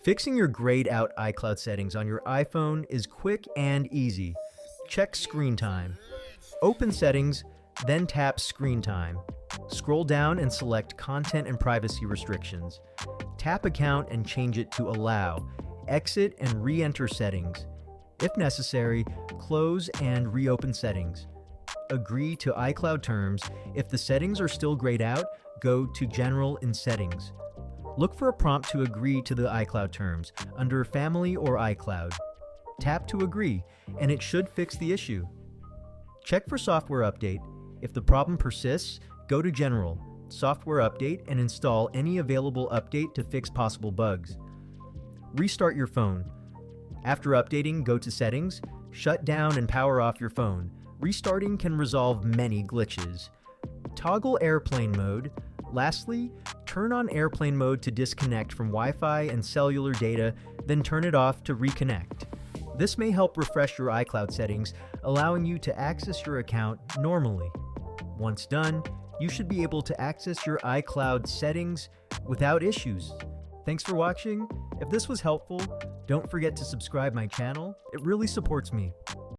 Fixing your grayed out iCloud settings on your iPhone is quick and easy. Check Screen Time. Open Settings, then tap Screen Time. Scroll down and select Content and Privacy Restrictions. Tap Account and change it to Allow. Exit and re-enter settings. If necessary, close and reopen settings. Agree to iCloud terms. If the settings are still grayed out, go to General in Settings. Look for a prompt to agree to the iCloud terms under Family or iCloud. Tap to agree, and it should fix the issue. Check for software update. If the problem persists, go to General, Software Update, and install any available update to fix possible bugs. Restart your phone. After updating, go to Settings, shut down and power off your phone. Restarting can resolve many glitches. Toggle airplane mode. Lastly, turn on airplane mode to disconnect from Wi-Fi and cellular data, then turn it off to reconnect. This may help refresh your iCloud settings, allowing you to access your account normally. Once done, you should be able to access your iCloud settings without issues. Thanks for watching. If this was helpful, don't forget to subscribe my channel. It really supports me.